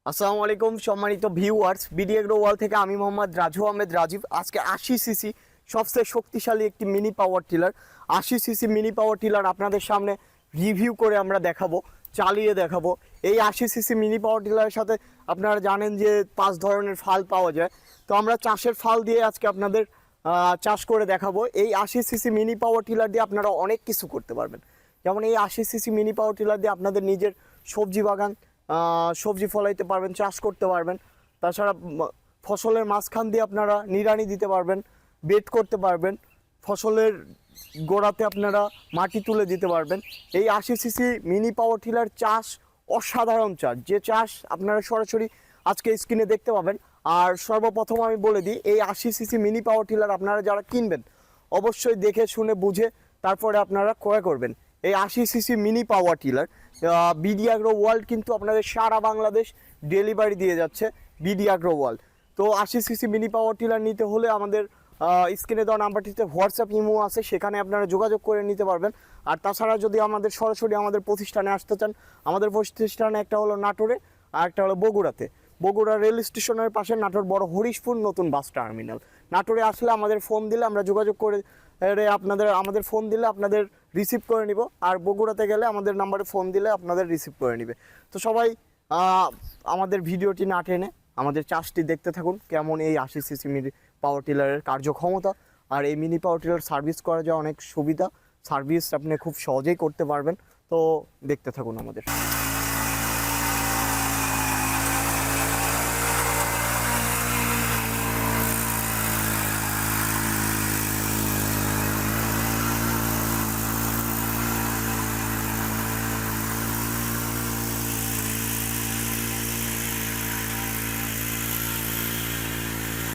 আসসালামু আলাইকুম সম্মানিত ভিউয়ার্স, বিডি এগ্রো ওয়াল থেকে আমি মোহাম্মদ রাজু আহমেদ রাজীব। আজকে 80 সিসি সবচেয়ে শক্তিশালী একটি mini power tiller 80 CC mini power tiller আপনাদের সামনে রিভিউ করে আমরা দেখাবো, চালিয়ে দেখাবো। এই 80 সিসি মিনি পাওয়ার টিলারের সাথে আপনারা জানেন যে 5 ধরনের ফাল পাওয়া যায়। তো আমরা চাষের ফাল দিয়ে আজকে আপনাদের চাষ করে দেখাবো। এই 80 সিসি মিনি পাওয়ার টিলার দিয়ে আপনারা অনেক কিছু করতে পারবেন। যেমন এই 80 সিসি মিনি পাওয়ার টিলার দিয়ে আপনাদের নিজের সবজি বাগান, সবজি ফলাইতে পারবেন, চাষ করতে পারবেন। তাছাড়া ফসলের মাঝখান দিয়ে আপনারা নিড়ানি দিতে পারবেন, বেড করতে পারবেন, ফসলের গোড়াতে আপনারা মাটি তুলে দিতে পারবেন। এই 80 সিসি মিনি পাওয়ার টিলার চাষ অসাধারণ চাষ, যে চাষ আপনারা সরাসরি আজকে স্ক্রিনে দেখতে পাবেন। আর সর্বপ্রথম আমি বলে দিই, এই 80 সিসি মিনি পাওয়ার টিলার আপনারা যারা কিনবেন অবশ্যই দেখে শুনে বুঝে তারপরে আপনারা ক্রয় করবেন। এই 80 CC mini power tiller BD agro world কিন্তু আপনাদের সারা বাংলাদেশ ডেলিভারি দিয়ে যাচ্ছে, বিডি এগ্রো ওয়ার্ল্ড। তো 80 সিসি মিনি পাওয়ার টিলার নিতে হলে আমাদের স্ক্রিনে দেওয়া নাম্বারটিতে হোয়াটসঅ্যাপ ইমো আছে, সেখানে আপনারা যোগাযোগ করে নিতে পারবেন। আর তাছাড়া যদি আমাদের সরাসরি আমাদের প্রতিষ্ঠানে আসতে চান, আমাদের প্রতিষ্ঠানে একটা হলো নাটোরে আর একটা হলো বগুড়াতে। বগুড়া রেল স্টেশনের পাশে নাটোর বড় হরিশপুর নতুন বাস টার্মিনাল। নাটোরে আসলে আমাদের ফোন দিলে আমরা যোগাযোগ করে আমাদের ফোন দিলে আপনাদের রিসিভ করে নিব। আর বগুড়াতে গেলে আমাদের নাম্বারে ফোন দিলে আপনাদের রিসিভ করে নিবে। তো সবাই আমাদের ভিডিওটি না টেনে আমাদের চাষটি দেখতে থাকুন, কেমন এই 80 সিসি মিনি পাওয়ার টিলারের কার্যক্ষমতা। আর এই মিনি পাওয়ার টিলার সার্ভিস করা যায় অনেক সুবিধা, সার্ভিস আপনি খুব সহজেই করতে পারবেন। তো দেখতে থাকুন আমাদের।